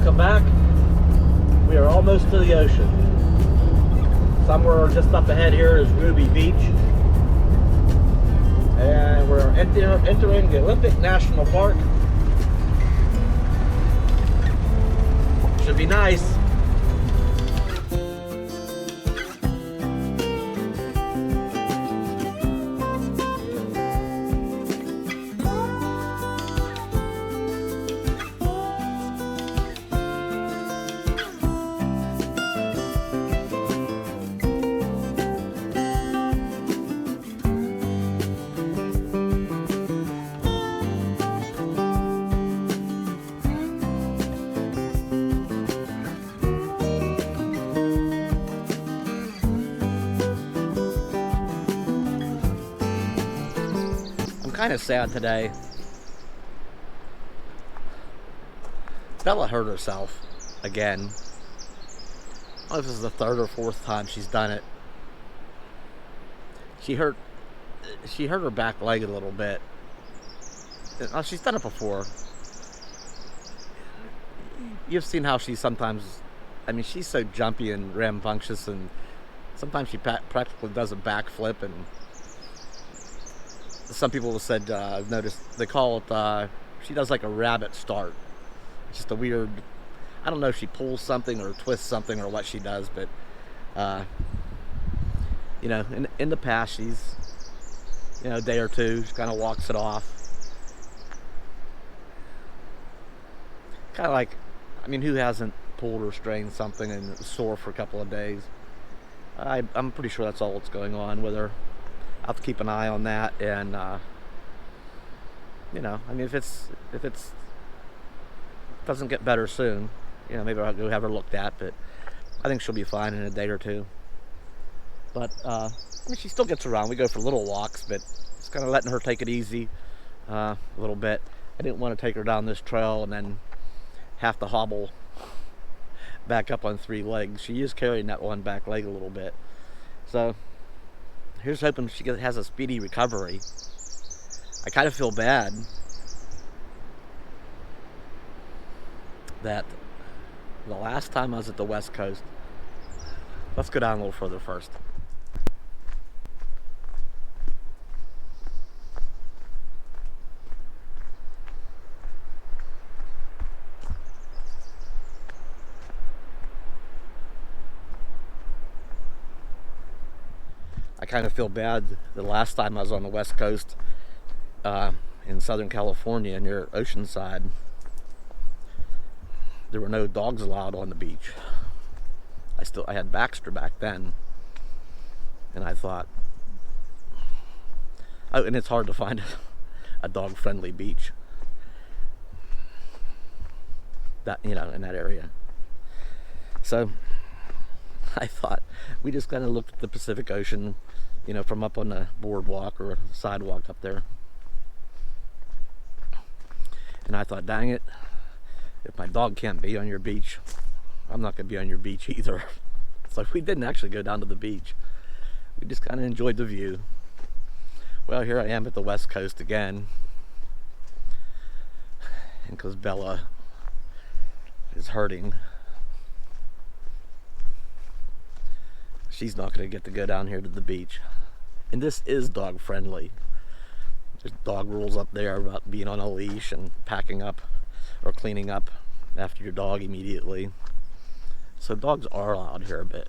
welcome back. We are almost to the ocean. Somewhere just up ahead here is Ruby Beach. And we're entering the Olympic National Park. Should be nice. Kind of sad today. Bella hurt herself again. I don't know if this is the third or fourth time she's done it. She hurt her back leg a little bit. She's done it before. You've seen how she sometimes, I mean, she's so jumpy and rambunctious, and sometimes she practically does a backflip, and some people have said, I've noticed, they call it, she does like a rabbit start. It's just a weird, I don't know if she pulls something or twists something or what she does, but, you know, in the past, she's, you know, a day or two, she kind of walks it off. Kind of like, I mean, who hasn't pulled or strained something and it was sore for a couple of days? I'm pretty sure that's all what's going on with her. I'll have to keep an eye on that, and you know, I mean, if it's doesn't get better soon, you know, maybe I'll go have her looked at, but I think she'll be fine in a day or two. But I mean, she still gets around. We go for little walks, but just kind of letting her take it easy a little bit. I didn't want to take her down this trail and then have to hobble back up on 3 legs. She is carrying that one back leg a little bit, so here's hoping she has a speedy recovery. I kind of feel bad that the last time I was at the West Coast, let's go down a little further first. I kind of feel bad the last time I was on the West Coast in Southern California near Oceanside. There were no dogs allowed on the beach. I had Baxter back then, and I thought, oh, and it's hard to find a dog-friendly beach that, you know, in that area. So I thought we just kind of looked at the Pacific Ocean, you know, from up on the boardwalk or sidewalk up there. And I thought, dang it, if my dog can't be on your beach, I'm not going to be on your beach either. So we didn't actually go down to the beach. We just kind of enjoyed the view. Well, here I am at the West Coast again. And because Bella is hurting, she's not going to get to go down here to the beach. And this is dog friendly. There's dog rules up there about being on a leash and packing up or cleaning up after your dog immediately. So dogs are allowed here, but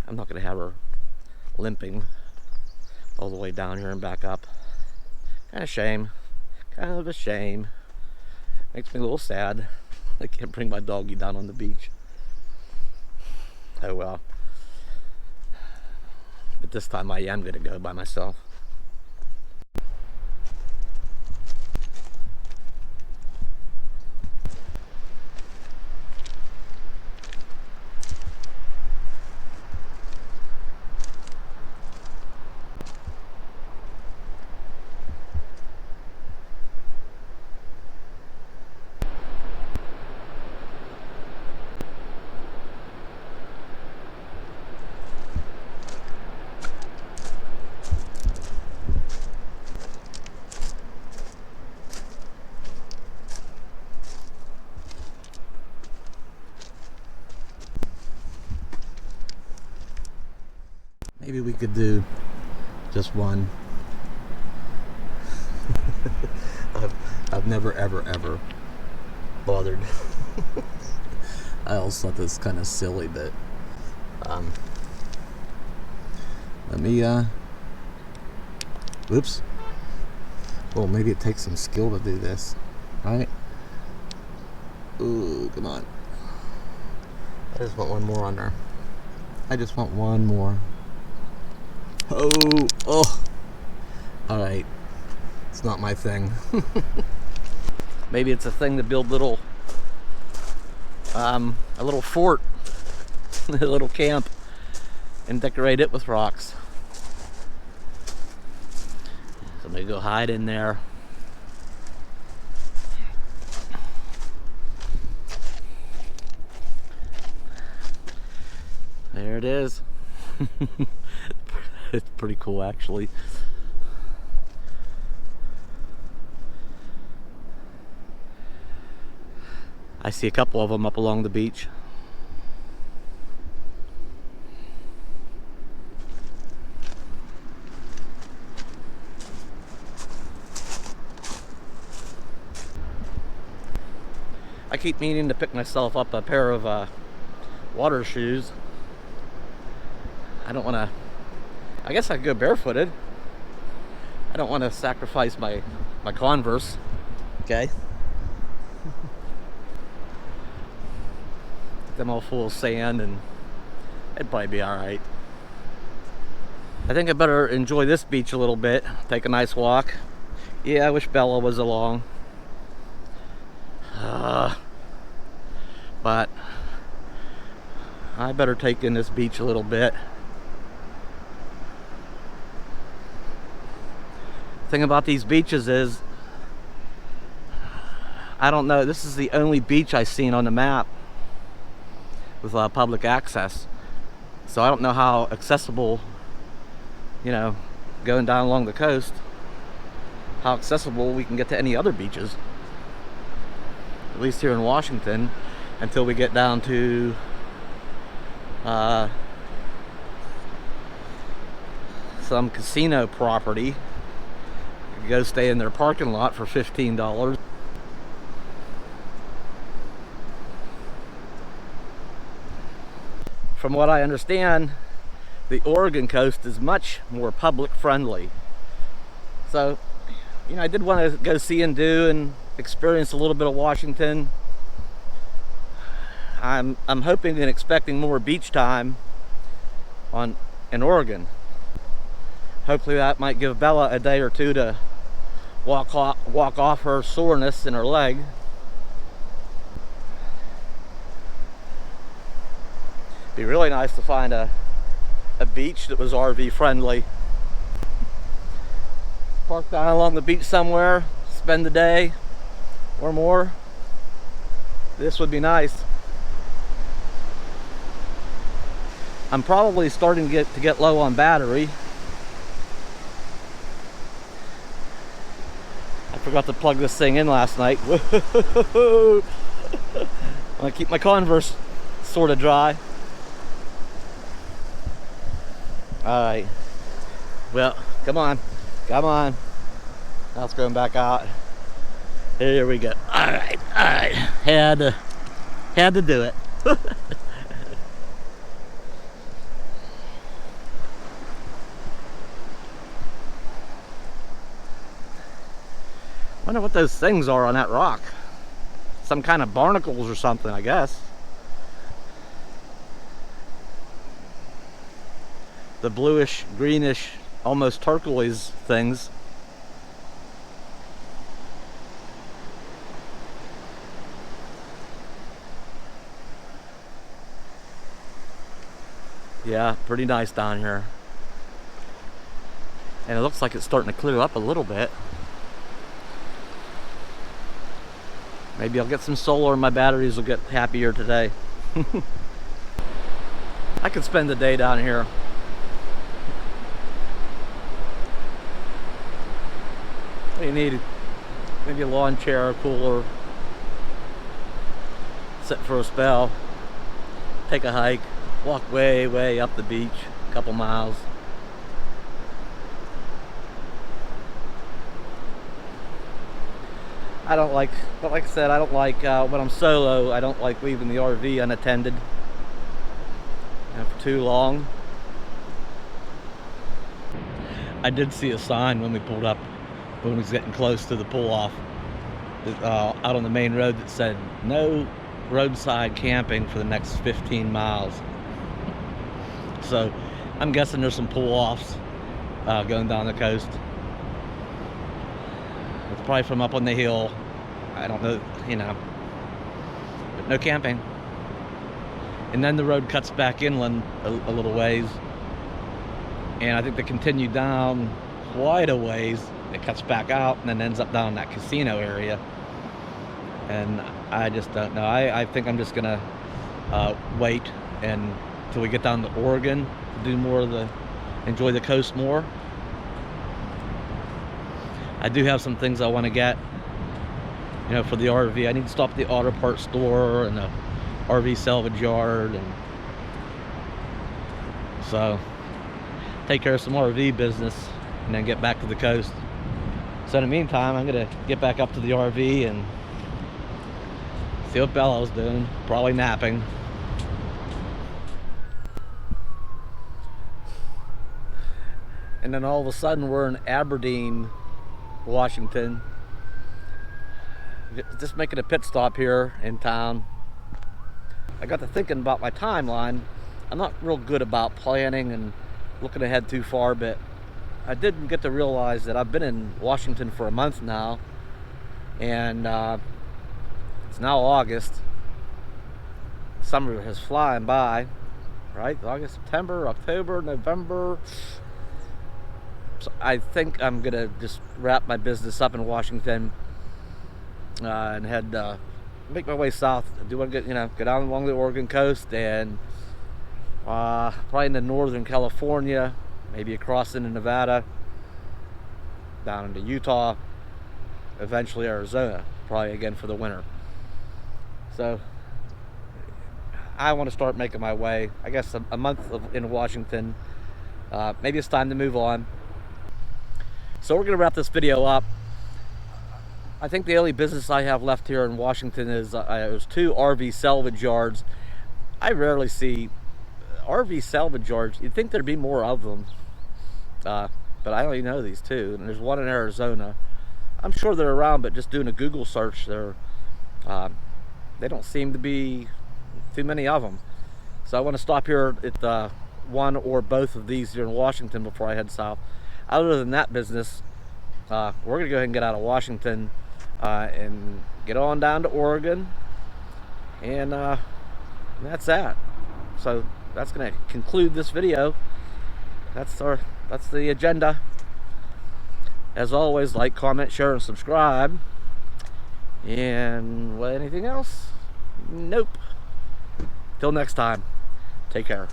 I'm not going to have her limping all the way down here and back up. Kind of a shame. Makes me a little sad. I can't bring my doggy down on the beach. Oh well. But this time I am going to go by myself. Maybe we could do just one. I've never ever bothered. I also thought this kind of silly, but let me oops. Well, maybe it takes some skill to do this, right? Ooh, come on. I just want one more on there. I just want one more. Oh. All right. It's not my thing. Maybe it's a thing to build little, a little fort, a little camp, and decorate it with rocks. So maybe go hide in there. There it is. It's pretty cool, actually. I see a couple of them up along the beach. I keep meaning to pick myself up a pair of water shoes. I don't want to, I guess I could go barefooted. I don't want to sacrifice my Converse. Okay. Get them all full of sand and it'd probably be alright. I think I better enjoy this beach a little bit. Take a nice walk. Yeah, I wish Bella was along. But I better take in this beach a little bit. Thing about these beaches is, I don't know, this is the only beach I've seen on the map with public access. So I don't know how accessible, you know, going down along the coast, how accessible we can get to any other beaches. At least here in Washington, until we get down to some casino property. You go stay in their parking lot for $15. From what I understand, the Oregon coast is much more public friendly. So, you know, I did want to go see and do and experience a little bit of Washington. I'm hoping and expecting more beach time in Oregon. Hopefully that might give Bella a day or two to walk off her soreness in her leg. Be really nice to find a beach that was RV friendly. Park down along the beach somewhere, spend the day or more. This would be nice. I'm probably starting to get low on battery. I forgot to plug this thing in last night. I want to keep my Converse sort of dry. Alright. Well, come on. Come on. Now it's going back out. Here we go. Alright, alright. Had to do it. Wonder what those things are on that rock. Some kind of barnacles or something, I guess. The bluish, greenish, almost turquoise things. Yeah, pretty nice down here. And it looks like it's starting to clear up a little bit. Maybe I'll get some solar and my batteries will get happier today. I could spend the day down here. What do you need? Maybe a lawn chair, a cooler. Sit for a spell. Take a hike. Walk way up the beach. couple miles. But like I said, I don't like, when I'm solo, I don't like leaving the RV unattended for too long. I did see a sign when we pulled up, when we was getting close to the pull-off, out on the main road that said, no roadside camping for the next 15 miles. So I'm guessing there's some pull-offs going down the coast. It's probably from up on the hill. I don't know, you know, but no camping. And then the road cuts back inland a little ways, and I think they continue down quite a ways. It cuts back out and then ends up down in that casino area. And I just don't know. I think I'm just gonna wait until we get down to Oregon to do more of the, enjoy the coast more. I do have some things I want to get, you know, for the RV. I need to stop at the auto parts store and the RV salvage yard, and so take care of some RV business and then get back to the coast. So in the meantime, I'm gonna get back up to the RV and see what Bella's doing. Probably napping. And then all of a sudden we're in Aberdeen, Washington. Just making a pit stop here in town. I got to thinking about my timeline. I'm not real good about planning and looking ahead too far, but I did get to realize that I've been in Washington for a month now, and it's now August. Summer has flying by, right? August, September, October, November. So I think I'm gonna just wrap my business up in Washington and head make my way south. I do want to go down along the Oregon coast and probably into northern California, maybe across into Nevada, down into Utah, eventually Arizona, probably again for the winter. So I want to start making my way. I guess a month in Washington. Maybe it's time to move on. So we're going to wrap this video up. I think the only business I have left here in Washington is there's 2 RV salvage yards. I rarely see RV salvage yards. You'd think there'd be more of them, but I only know these 2. And there's one in Arizona. I'm sure they're around, but just doing a Google search, they don't seem to be too many of them. So I want to stop here at one or both of these here in Washington before I head south. Other than that business, we're going to go ahead and get out of Washington and get on down to Oregon, and that's that. So that's going to conclude this video. That's the agenda. As always, like, comment, share, and subscribe. And anything else? Nope. Till next time, take care.